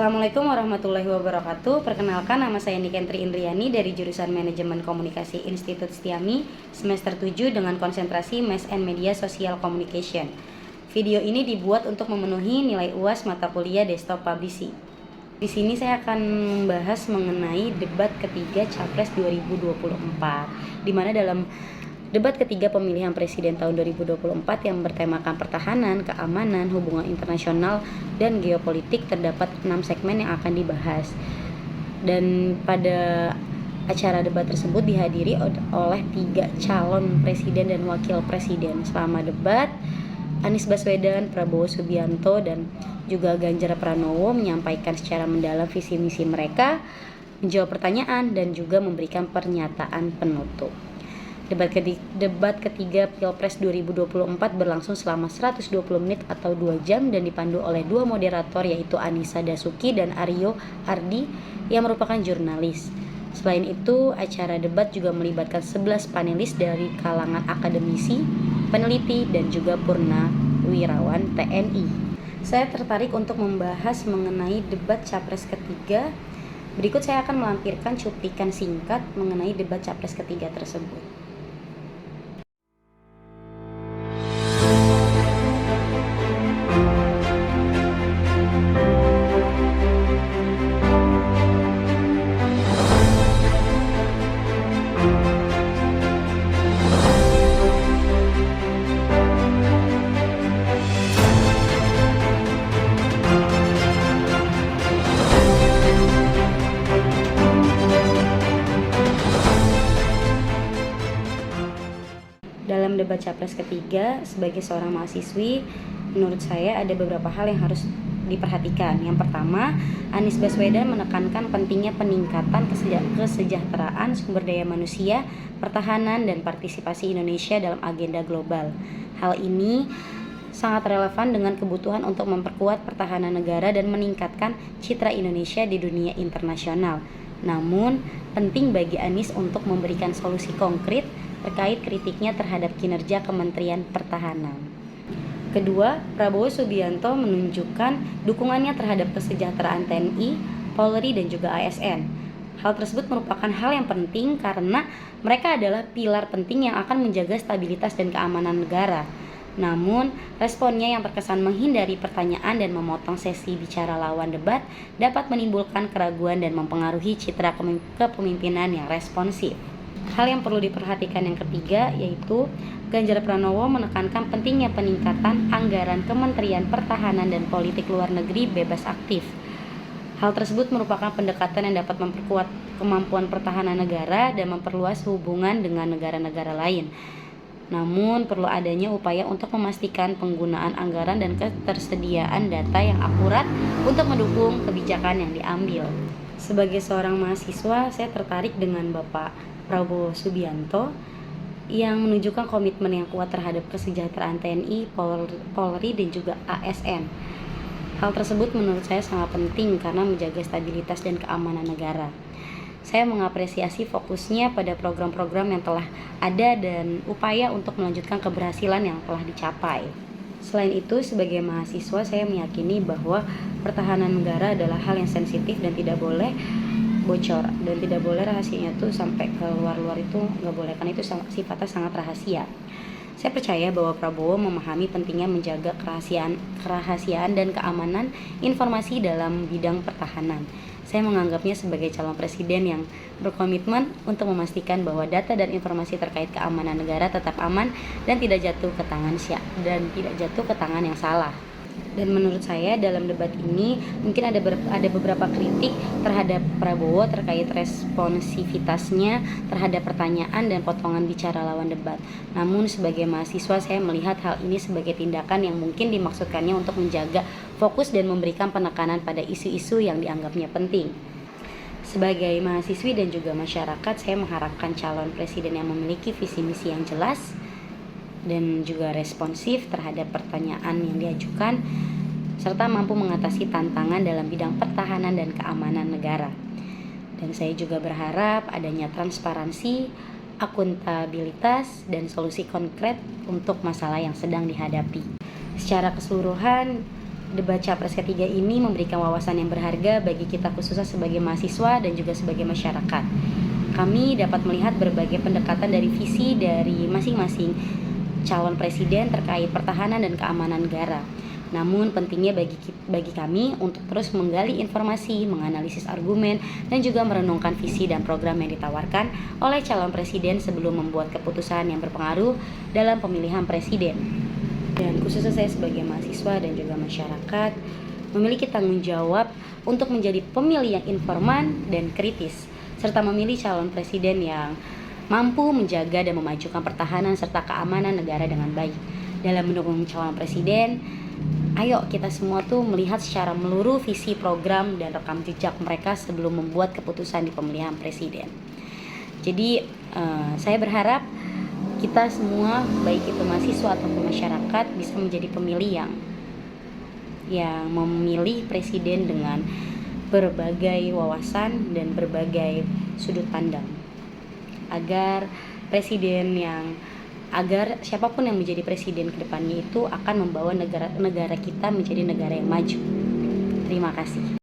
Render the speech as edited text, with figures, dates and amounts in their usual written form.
Assalamualaikum warahmatullahi wabarakatuh. Perkenalkan, nama saya Nikentri Indriani dari jurusan Manajemen Komunikasi Institut Setiami semester 7 dengan konsentrasi Mass and Media Social Communication. Video ini dibuat untuk memenuhi nilai UAS mata kuliah Desktop Publishing. Di sini saya akan membahas mengenai debat ketiga Capres 2024, di mana dalam debat ketiga pemilihan presiden tahun 2024 yang bertemakan pertahanan, keamanan, hubungan internasional, dan geopolitik terdapat 6 segmen yang akan dibahas. Dan pada acara debat tersebut dihadiri oleh 3 calon presiden dan wakil presiden. Selama debat, Anies Baswedan, Prabowo Subianto, dan juga Ganjar Pranowo menyampaikan secara mendalam visi misi mereka, menjawab pertanyaan, dan juga memberikan pernyataan penutup. Debat ketiga Pilpres 2024 berlangsung selama 120 menit atau 2 jam dan dipandu oleh 2 moderator, yaitu Anissa Dasuki dan Aryo Ardi yang merupakan jurnalis. Selain itu, acara debat juga melibatkan 11 panelis dari kalangan akademisi, peneliti, dan juga purnawirawan TNI. Saya tertarik untuk membahas mengenai debat Capres ketiga. Berikut saya akan melampirkan cuplikan singkat mengenai debat Capres ketiga tersebut. Dalam debat Capres ketiga, sebagai seorang mahasiswi, menurut saya ada beberapa hal yang harus diperhatikan. Yang pertama, Anies Baswedan menekankan pentingnya peningkatan kesejahteraan sumber daya manusia, pertahanan, dan partisipasi Indonesia dalam agenda global. Hal ini sangat relevan dengan kebutuhan untuk memperkuat pertahanan negara dan meningkatkan citra Indonesia di dunia internasional. Namun, penting bagi Anies untuk memberikan solusi konkret terkait kritiknya terhadap kinerja Kementerian Pertahanan. Kedua, Prabowo Subianto menunjukkan dukungannya terhadap kesejahteraan TNI, Polri, dan juga ASN. Hal tersebut merupakan hal yang penting karena mereka adalah pilar penting yang akan menjaga stabilitas dan keamanan negara. Namun, responnya yang terkesan menghindari pertanyaan dan memotong sesi bicara lawan debat dapat menimbulkan keraguan dan mempengaruhi citra kepemimpinan yang responsif. Hal yang perlu diperhatikan yang ketiga yaitu Ganjar Pranowo menekankan pentingnya peningkatan anggaran Kementerian Pertahanan dan politik luar negeri bebas aktif. Hal tersebut merupakan pendekatan yang dapat memperkuat kemampuan pertahanan negara dan memperluas hubungan dengan negara-negara lain. Namun perlu adanya upaya untuk memastikan penggunaan anggaran dan ketersediaan data yang akurat untuk mendukung kebijakan yang diambil. Sebagai seorang mahasiswa, saya tertarik dengan Bapak Prabowo Subianto yang menunjukkan komitmen yang kuat terhadap kesejahteraan TNI, Polri, dan juga ASN. Hal tersebut menurut saya sangat penting karena menjaga stabilitas dan keamanan negara. Saya mengapresiasi fokusnya pada program-program yang telah ada dan upaya untuk melanjutkan keberhasilan yang telah dicapai. Selain itu, sebagai mahasiswa saya meyakini bahwa pertahanan negara adalah hal yang sensitif dan tidak boleh bocor, dan tidak boleh rahasianya tuh sampai ke luar-luar, itu nggak boleh karena itu sifatnya sangat rahasia. Saya percaya bahwa Prabowo memahami pentingnya menjaga kerahasiaan dan keamanan informasi dalam bidang pertahanan. Saya menganggapnya sebagai calon presiden yang berkomitmen untuk memastikan bahwa data dan informasi terkait keamanan negara tetap aman dan tidak jatuh ke tangan yang salah. Dan menurut saya dalam debat ini mungkin ada beberapa kritik terhadap Prabowo terkait responsivitasnya terhadap pertanyaan dan potongan bicara lawan debat. Namun sebagai mahasiswa saya melihat hal ini sebagai tindakan yang mungkin dimaksudkannya untuk menjaga fokus dan memberikan penekanan pada isu-isu yang dianggapnya penting. Sebagai mahasiswi dan juga masyarakat, saya mengharapkan calon presiden yang memiliki visi misi yang jelas dan juga responsif terhadap pertanyaan yang diajukan, serta mampu mengatasi tantangan dalam bidang pertahanan dan keamanan negara. Dan saya juga berharap adanya transparansi, akuntabilitas, dan solusi konkret untuk masalah yang sedang dihadapi. Secara keseluruhan, Debat Capres ketiga ini memberikan wawasan yang berharga bagi kita khususnya sebagai mahasiswa dan juga sebagai masyarakat. Kami dapat melihat berbagai pendekatan dari visi dari masing-masing calon presiden terkait pertahanan dan keamanan negara. Namun pentingnya bagi kami untuk terus menggali informasi, menganalisis argumen, dan juga merenungkan visi dan program yang ditawarkan oleh calon presiden sebelum membuat keputusan yang berpengaruh dalam pemilihan presiden. Dan khususnya saya sebagai mahasiswa dan juga masyarakat memiliki tanggung jawab untuk menjadi pemilih yang informan dan kritis, serta memilih calon presiden yang mampu menjaga dan memajukan pertahanan serta keamanan negara dengan baik. Dalam mendukung calon presiden, ayo kita semua tuh melihat secara menyeluruh visi, program, dan rekam jejak mereka sebelum membuat keputusan di pemilihan presiden. Jadi saya berharap kita semua, baik itu mahasiswa ataupun masyarakat, bisa menjadi pemilih yang memilih presiden dengan berbagai wawasan dan berbagai sudut pandang, agar siapapun yang menjadi presiden ke depannya itu akan membawa negara kita menjadi negara yang maju. Terima kasih.